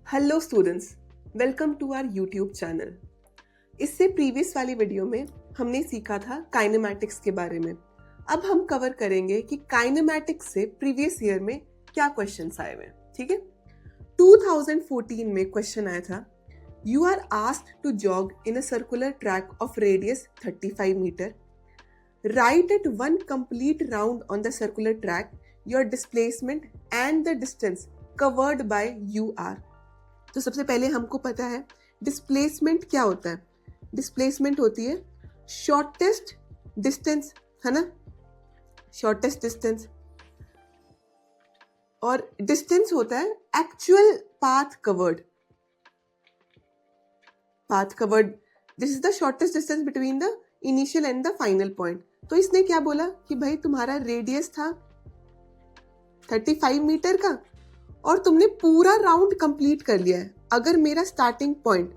Hello students, welcome to our YouTube channel. इससे previous वाली video में हमने सीखा था काइनेमैटिक्स के बारे में। अब हम कवर करेंगे कि काइनेमैटिक्स से प्रीवियस ईयर में क्या क्वेश्चंस आए हुए। ठीक है, 2014 में क्वेश्चन आया था, you are asked to jog in a circular track of radius 35 meter, right at one complete round on the circular track your displacement and the distance covered by you are. तो सबसे पहले हमको पता है displacement क्या होता है। Displacement होती है शॉर्टेस्ट डिस्टेंस, है ना, शॉर्टेस्ट डिस्टेंस। और डिस्टेंस होता है actual path covered. Path covered, this is the shortest distance between the initial and the final point. तो इसने क्या बोला कि भाई तुम्हारा रेडियस था 35 मीटर का और तुमने पूरा राउंड कंप्लीट कर लिया है। अगर मेरा स्टार्टिंग पॉइंट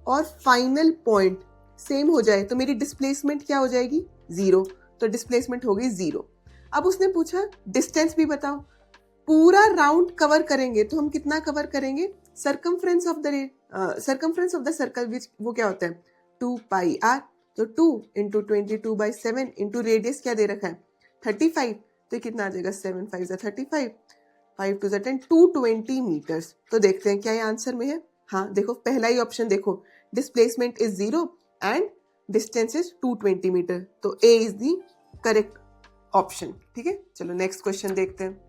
और फाइनल पॉइंट सेम हो जाए तो मेरी डिस्प्लेसमेंट क्या हो जाएगी? 0। तो डिस्प्लेसमेंट हो गई 0। अब उसने पूछा डिस्टेंस भी बताओ। पूरा राउंड कवर करेंगे तो हम कितना कवर करेंगे? सर्कमफ्रेंस ऑफ द सर्कल, विच वो क्या होता है? 2 पाई आर। तो 2 इंटू 22/7 इंटू रेडियस क्या दे रखा है? 35। तो कितना आ जाएगा? 7 5 35, 5 2 10, 220 मीटर्स। तो देखते हैं क्या ये आंसर में है। हाँ देखो, पहला ही ऑप्शन देखो, displacement is 0 and distance is 220 meter. तो A is the correct option. ठीक है, चलो नेक्स्ट क्वेश्चन देखते हैं।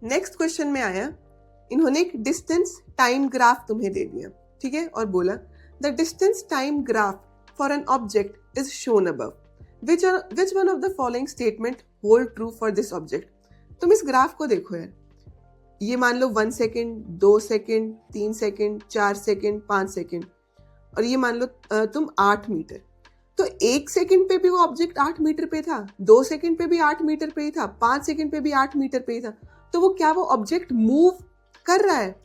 नेक्स्ट क्वेश्चन में आया, इन्होंने एक डिस्टेंस टाइम ग्राफ तुम्हें दे दिया, ठीक है, और बोला the distance time graph for an object is shown above, which one of the following statement hold true for this object. तुम इस ग्राफ को देखो यार, ये मान लो 1 second, 2 second, 3 second, 4 second, 5 second, और ये मान लो तुम 8 मीटर। तो 1 सेकेंड पे भी वो ऑब्जेक्ट 8 मीटर पे था, 2 सेकेंड पे भी 8 मीटर पे ही था, 5 सेकेंड पे भी 8 मीटर पे ही था। तो वो क्या, वो ऑब्जेक्ट मूव कर रहा है?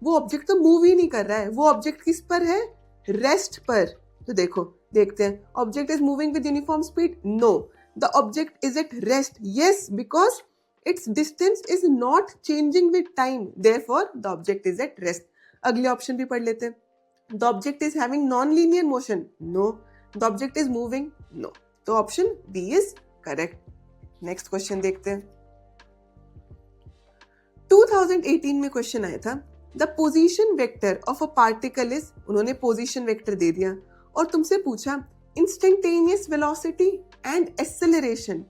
वो ऑब्जेक्ट तो मूव ही नहीं कर रहा है। वो ऑब्जेक्ट किस पर है? रेस्ट पर। तो देखो, देखते हैं, object is moving with uniform speed? No, the object is at rest. Yes, because its distance is not changing with time, therefore the object is at rest. अगले ऑप्शन भी पढ़ लेते हैं। The object is having non-linear motion? No. The object is moving? No. तो option B is correct. Next question देखते हैं। 2018 में question आया था, the position vector of a particle is, उन्होंने पोजीशन वेक्टर दे दिया और तुमसे पूछा इंस्टेंटेनियस वेलोसिटी एंड एक्सेलरेशन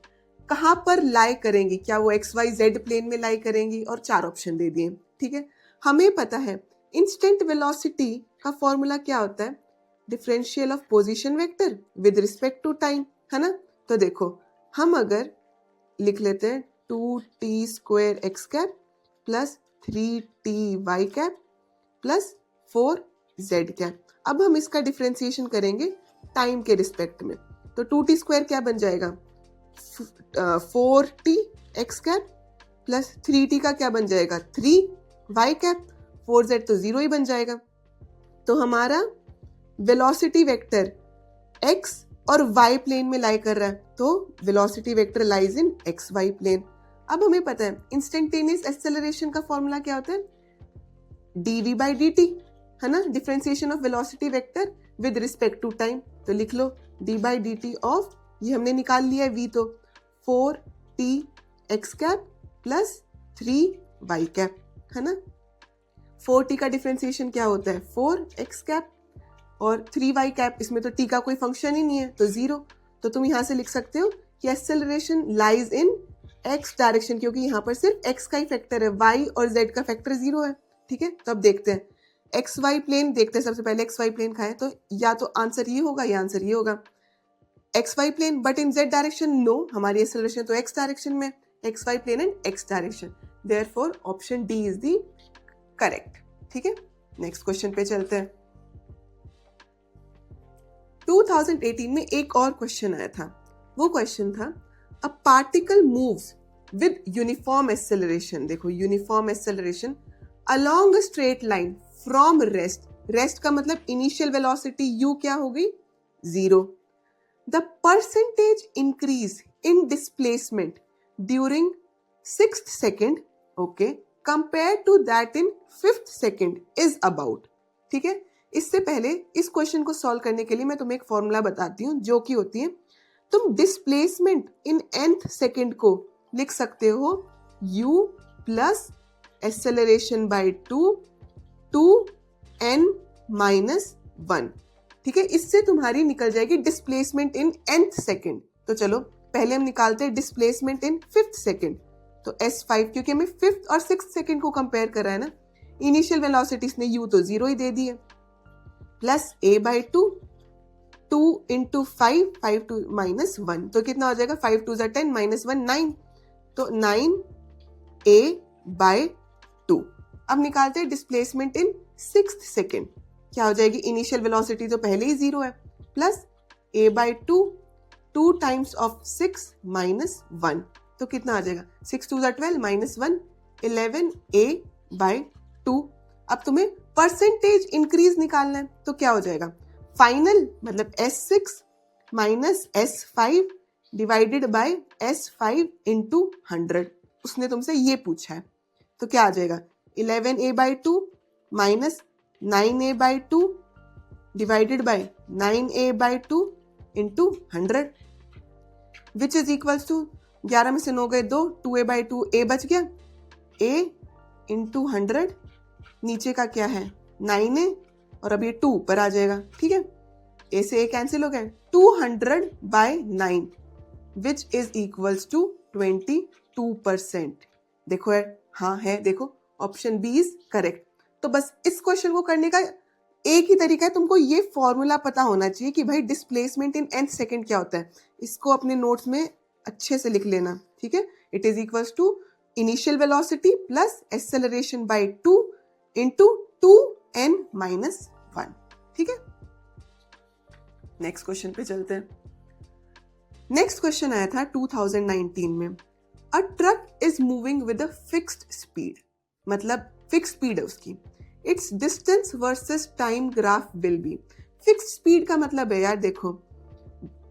कहां पर लाई करेंगी, क्या वो XYZ प्लेन में लाई करेंगी, और 4 ऑप्शन दे दिए। ठीक है, हमें पता है इंस्टेंट वेलोसिटी का फॉर्मूला क्या होता है? Differential of position vector with respect to time, है ना। तो देखो, हम अगर लिख लेते हैं 2t² x cap plus 3t y cap plus 4z cap. अब हम इसका डिफरेंशिएशन करेंगे टाइम के रिस्पेक्ट में। तो 2t² क्या बन जाएगा? 4t x cap plus 3t का क्या बन जाएगा? 3y कैप, 4z तो 0 ही बन जाएगा। तो हमारा वेलोसिटी वेक्टर x और y प्लेन में लाई कर रहा है, तो velocity vector lies in xy plane. अब हमें पता है इंस्टेंटेनियस एक्सेलरेशन का फॉर्मूला क्या होता है? dv/dt, है ना, differentiation of velocity vector with respect to time. तो लिख लो d/dt ऑफ, ये हमने निकाल लिया है v, तो 4t x cap plus 3y cap, है ना। 4t का डिफरेंशिएशन क्या होता है? 4x कैप, और 3y कैप, इसमें तो t का कोई फंक्शन ही नहीं है तो 0। तो तुम यहां से लिख सकते हो कि acceleration lies in x direction, क्योंकि यहाँ पर सिर्फ x का ही फैक्टर है, y और z का फैक्टर 0 है। ठीक है, तो अब देखते हैं XY प्लेन, देखते हैं सबसे पहले XY प्लेन का है, तो या तो आंसर ये होगा या आंसर ये होगा। XY plane but in Z direction? No, हमारी एक्सेलरेशन तो X डायरेक्शन में, XY plane and X direction, therefore option D is the correct. ठीक है, नेक्स्ट क्वेश्चन पे चलते हैं। 2018 में एक और क्वेश्चन आया था, वो क्वेश्चन था a particle moves with uniform acceleration, देखो uniform acceleration along a straight line from rest. Rest का मतलब इनिशियल वेलोसिटी u क्या हो गई? 0। The percentage increase in displacement during 6th second, okay, compare to that in 5th second is about. ठीक है, इससे पहले इस क्वेश्चन को सॉल्व करने के लिए मैं तुम्हें एक फॉर्मूला बताती हूँ जो कि होती है, तुम डिस्प्लेसमेंट इन nth सेकेंड को लिख सकते हो u plus acceleration by 2n minus 1। ठीक है, इससे तुम्हारी निकल जाएगी डिस्प्लेसमेंट इन nth सेकेंड। तो चलो पहले हम निकालते हैं डिस्प्लेसमेंट इन 5th सेकेंड। तो s5, क्योंकि हमें 5th और 6th सेकेंड को कंपेयर कर रहा है ना, इनिशियल वेलोसिटीज ने u तो 0 ही दे दी है, plus a by 2 into 5 two minus 1, तो कितना हो जाएगा 5 2 10 माइनस 1 9, तो 9a बाय 2। अब निकालते हैं डिस्प्लेसमेंट इन 6th सेकेंड। क्या हो जाएगी, इनिशियल वेलोसिटी तो पहले ही 0 है, plus a by 2 times of 6 minus 1, तो कितना आ जाएगा 6 2 12 माइनस 1 11a बाई 2। अब तुम्हें परसेंटेज इंक्रीज निकालना है, तो क्या हो जाएगा फाइनल मतलब S6 minus S5 divided by S5 into 100। उसने तुमसे ये पूछा है, तो क्या आ जाएगा 11a by 2 minus 9a by 2 divided by 9a by 2 into 100 which is equals to 11 में से 9 गए 2, 2a बाई 2 a बच गया, a इंटू 100, नीचे का क्या है 9a और अब ये 2 ऊपर आ जाएगा। ठीक है, a से a कैंसिल हो गया, 200 by 9 which is equals to 22%। देखो यार, हाँ है, देखो ऑप्शन बी इज करेक्ट। तो बस इस क्वेश्चन को करने का एक ही तरीका है, तुमको ये फॉर्मूला पता होना चाहिए कि भाई डिस्प्लेसमेंट इन nth सेकेंड क्या होता है। इसको अपने नोट्स में अच्छे से लिख लेना। ठीक है, it is equals to initial velocity plus acceleration by 2 into 2n minus 1। ठीक है, नेक्स्ट क्वेश्चन पे चलते हैं। नेक्स्ट क्वेश्चन आया था 2019 में, a truck is moving with a fixed speed, मतलब फिक्स स्पीड है उसकी, it's distance versus time graph will be. Fix speed का मतलब है यार, देखो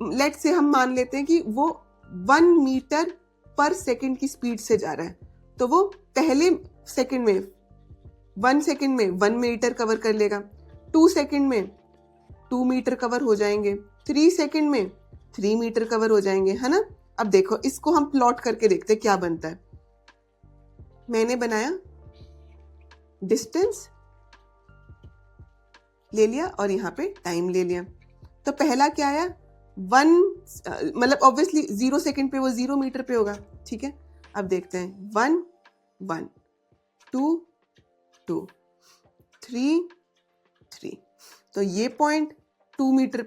लेट से हम मान लेते हैं कि वो 1 मीटर पर सेकेंड की स्पीड से जा रहा है, तो वो पहले सेकेंड में 1 सेकेंड में 1 मीटर कवर कर लेगा, 2 सेकेंड में 2 मीटर कवर हो जाएंगे, 3 सेकेंड में 3 मीटर कवर हो जाएंगे, है ना। अब देखो इसको हम प्लॉट करके देखते हैं क्या बनता है। मैंने बनाया डिस्टेंस ले लिया और यहाँ पे टाइम ले लिया, तो पहला क्या आया 1, मतलब ऑब्वियसली 0 सेकेंड पे वो 0 मीटर पे होगा। ठीक है, अब देखते हैं 1 1 2 2 3 3, तो ये पॉइंट 2 मीटर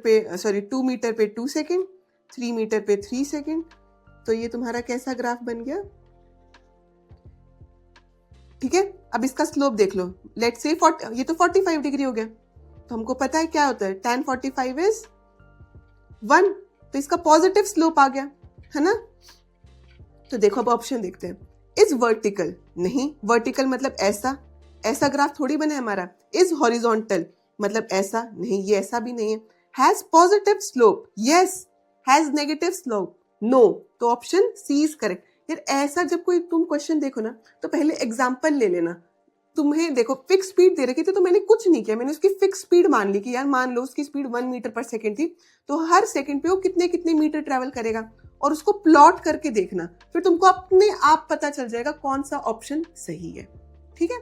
पे 2 सेकेंड, 3 मीटर पे 3 सेकेंड, तो ये तुम्हारा कैसा ग्राफ बन गया। ठीक है, अब इसका स्लोप देख लो, लेट से ये तो 45 डिग्री हो गया, तो हमको पता है क्या होता है tan 45 इज 1, तो इसका पॉजिटिव स्लोप आ गया, है ना। तो देखो अब ऑप्शन देखते हैं, इज वर्टिकल, नहीं वर्टिकल मतलब ऐसा ग्राफ थोड़ी बना है हमारा। इज हॉरिजॉन्टल मतलब ऐसा, नहीं ये ऐसा भी नहीं है। Has positive slope, yes. Has negative slope, no. तो ऑप्शन सी इज करेक्ट। यार ऐसा जब कोई तुम क्वेश्चन देखो ना, तो पहले एग्जाम्पल ले लेना। तुम्हें देखो फिक्स स्पीड दे रखी थी, तो मैंने कुछ नहीं किया, मैंने उसकी फिक्स स्पीड मान ली कि यार मान लो उसकी स्पीड 1 मीटर पर सेकेंड थी, तो हर सेकेंड पे वो कितने मीटर ट्रेवल करेगा, और उसको प्लॉट करके देखना, फिर तुमको अपने आप पता चल जाएगा कौन सा ऑप्शन सही है। ठीक है,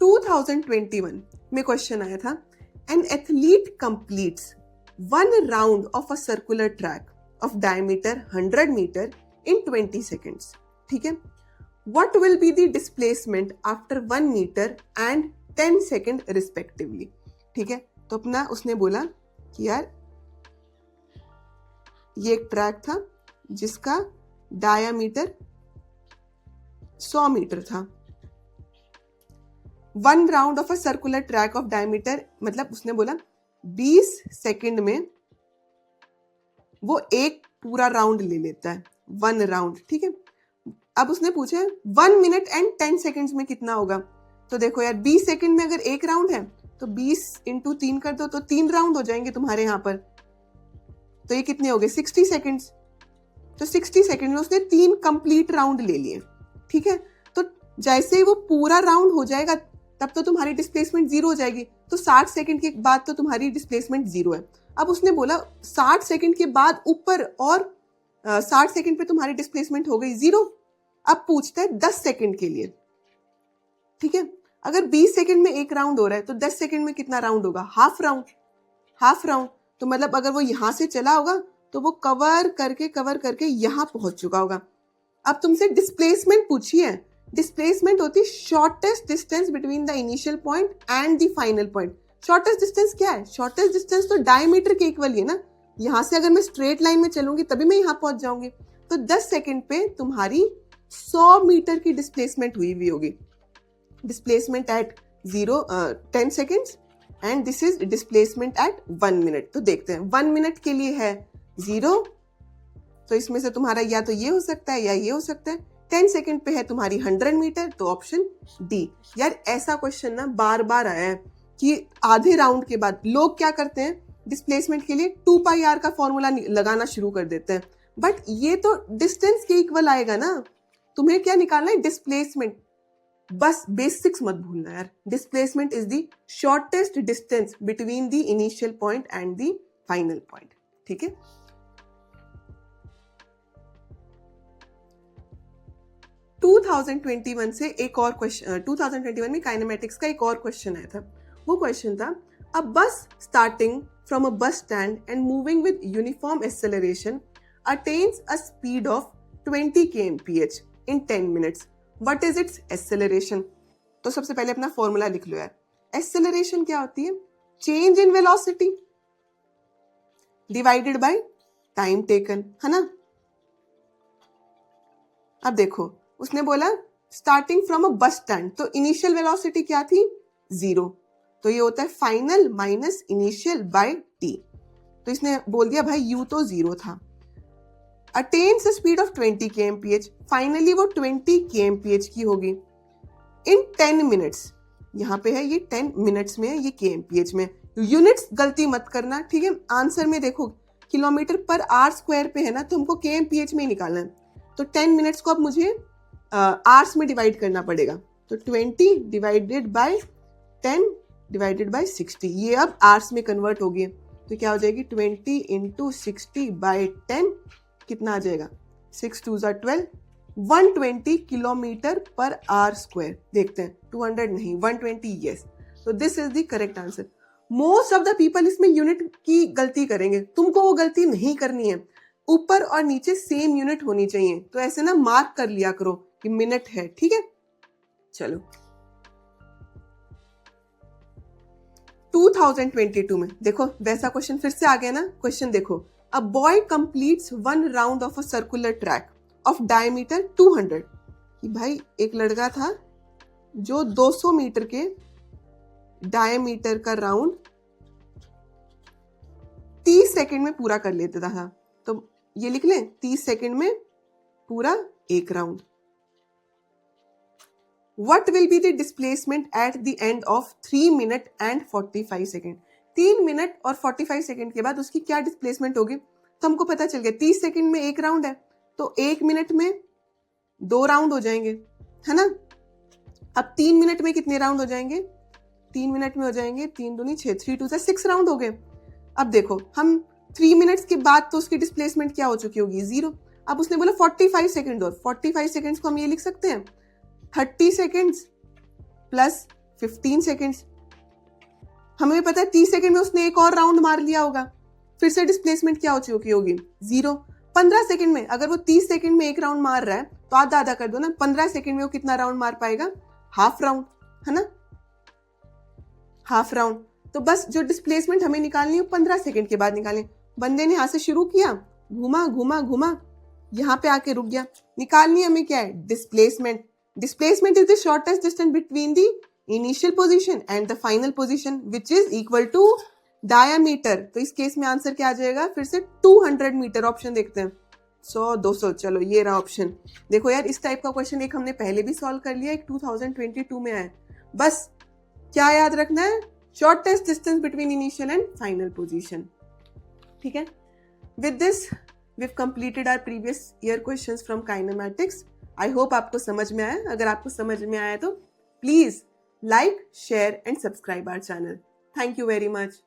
2021 में क्वेश्चन आया था, an athlete completes 1 round of a circular track of diameter 100 meter in 20 seconds. ठीक है, what will be the displacement after 1 meter and 10 second respectively। ठीक है, तो अपना उसने बोला कि यार ये एक ट्रैक था जिसका डायामीटर 100 मीटर था, 1 round of a circular track of diameter, मतलब उसने बोला 20 सेकेंड में वो एक पूरा राउंड ले लेता है, 1 राउंड। ठीक है, अब उसने पूछा 1 मिनट एंड 10 सेकेंड्स में कितना होगा, तो देखो यार 20 सेकेंड में अगर एक राउंड है तो 20 इंटू 3 कर दो, तो 3 राउंड हो जाएंगे तुम्हारे यहाँ पर, तो ये कितने हो गए 60 सेकेंड्स। तो 60 सेकेंड में उसने 3 कंप्लीट राउंड ले लिए। ठीक है, जैसे ही वो पूरा राउंड हो जाएगा तब तो तुम्हारी डिस्प्लेसमेंट 0 हो जाएगी, तो 60 सेकंड के बाद तो तुम्हारी डिस्प्लेसमेंट 0 है। अब उसने बोला 60 सेकंड के बाद ऊपर और 60 सेकंड पे तुम्हारी डिस्प्लेसमेंट हो गई 0। अब पूछता है 10 सेकंड के लिए, ठीक है। अगर 20 सेकंड में एक राउंड हो रहा है तो 10 सेकंड में कितना राउंड होगा? Half round. हाफ राउंड तो मतलब अगर वो यहां से चला होगा तो वो कवर करके यहां पहुंच चुका होगा। अब तुमसे डिस्प्लेसमेंट पूछी है। डिस्प्लेसमेंट होती है shortest distance between the initial point and the final point. Shortest distance क्या है? शॉर्टेस्ट डिस्टेंस तो डायमीटर के इक्वल ही है ना। यहां से अगर मैं स्ट्रेट लाइन में चलूंगी तभी मैं यहां पहुंच जाऊंगी। तो 10 सेकंड पे तुम्हारी 100 मीटर की डिस्प्लेसमेंट हुई होगी। Displacement eight 10 seconds and this is displacement eight 1 minute. तो देखते हैं 1 मिनट के लिए है 0, तो इसमें से तुम्हारा या तो ये हो सकता है या ये हो सकता है। 10 सेकंड पे है तुम्हारी 100 मीटर, तो ऑप्शन डी। यार ऐसा क्वेश्चन ना बार बार आया है कि आधे राउंड के बाद लोग क्या करते हैं, डिस्प्लेसमेंट के लिए 2πr का फॉर्मूला लगाना शुरू कर देते हैं, बट ये तो डिस्टेंस के इक्वल आएगा ना। तुम्हें क्या निकालना है? डिस्प्लेसमेंट। बस बेसिक्स मत भूलना यार। Displacement is the shortest distance between the initial point and the final point, ठीक है। से एक और क्वेश्चन 2021 में काइनेमेटिक्स का एक और क्वेश्चन आया था। वो क्वेश्चन था, अ बस starting from a bus stand and moving with uniform acceleration attains a speed of 20 kmph in 10 minutes. What is its acceleration? तो सबसे पहले अपना फॉर्मूला लिख लो यार। एक्सेलरेशन क्या होती है? Change in velocity divided by time taken, है ना। अब देखो उसने बोला starting from a bus stand, तो इनिशियल वेलोसिटी क्या थी? 0। तो ये होता है final minus initial by T. तो इसने बोल दिया भाई यू तो 0 था। Attains speed of 20 kmph, finally वो 20 kmph की होगी इन 10 मिनट्स। यहाँ पे है ये 10 मिनट्स में है, ये kmph में। यूनिट्स गलती मत करना, ठीक है। आंसर में देखो किलोमीटर पर आर स्क्वायर पे है ना, तो हमको kmph में ही निकालना है। तो 10 मिनट्स को अब मुझे आर्स में डिवाइड करना पड़ेगा। तो 20 डिवाइडेड बाय 10 डिवाइडेड बाय 60, ये अब आर्स में कन्वर्ट हो गई। तो क्या हो जाएगी? 20 इंटू 60 बाय 10, कितना आ जाएगा? 6 2 12, 120 किलोमीटर पर आर स्क्वायर। देखते हैं 200 नहीं 120, यस। तो this is the correct answer. Most of the people इसमें यूनिट की गलती करेंगे, तुमको वो गलती नहीं करनी है। ऊपर और नीचे सेम यूनिट होनी चाहिए, तो ऐसे ना मार्क कर लिया करो कि मिनट है, ठीक है। चलो 2022 में देखो वैसा क्वेश्चन फिर से आ गया ना। क्वेश्चन देखो, a boy completes 1 round of a circular track of diameter 200। कि भाई एक लड़का था जो 200 मीटर के डायमीटर का राउंड 30 सेकंड में पूरा कर लेता था। तो ये लिख लें 30 सेकंड में पूरा एक round. What will be the displacement at the end of 3 minute and 45 second? 3 minute और 45 सेकेंड के बाद उसकी क्या डिस्प्लेसमेंट होगी? तो हमको पता चल गया 30 सेकेंड में एक राउंड है, तो 1 मिनट में 2 राउंड हो जाएंगे, है ना। अब 3 मिनट में कितने राउंड हो जाएंगे? 3 मिनट में हो जाएंगे 3 दूनी 6, 3 2 6 राउंड हो गए। अब देखो हम 3 मिनट्स के बाद तो उसकी डिस्प्लेसमेंट क्या हो चुकी होगी? 0। अब उसने बोला 45 सेकेंड और 45 सेकेंड्स को हम ये लिख सकते हैं 30 सेकेंड्स प्लस 15 सेकेंड्स। हमें पता है 30 सेकेंड में उसने एक और राउंड मार लिया होगा, फिर से डिस्प्लेसमेंट क्या हो चुकी होगी? 0। 15 सेकेंड में अगर वो 30 सेकेंड में एक राउंड मार रहा है तो आधा आधा कर दो ना, 15 सेकेंड में वो कितना राउंड मार पाएगा? हाफ राउंड, है ना, हाफ राउंड। तो बस जो डिस्प्लेसमेंट हमें निकालनी है 15 सेकेंड के बाद निकालें। बंदे ने यहां से शुरू किया, घूमा घूमा घूमा, यहां पे आके रुक गया। निकालनी हमें क्या है? Displacement. Displacement is the shortest distance between the initial position and the final position, which is equal to diameter. तो इस केस में आंसर क्या आ जाएगा? फिर से 200 मीटर। ऑप्शन देखते हैं 100 200। चलो ये रहा ऑप्शन। देखो यार इस टाइप का क्वेश्चन एक हमने पहले भी सॉल्व कर लिया, एक 2022 में आया। बस क्या याद रखना है? Shortest distance between initial and final position, ठीक है। With this we've completed our previous year questions from kinematics. I hope आपको समझ में आया. अगर आपको समझ में आया तो please like, share and subscribe our channel. Thank you very much.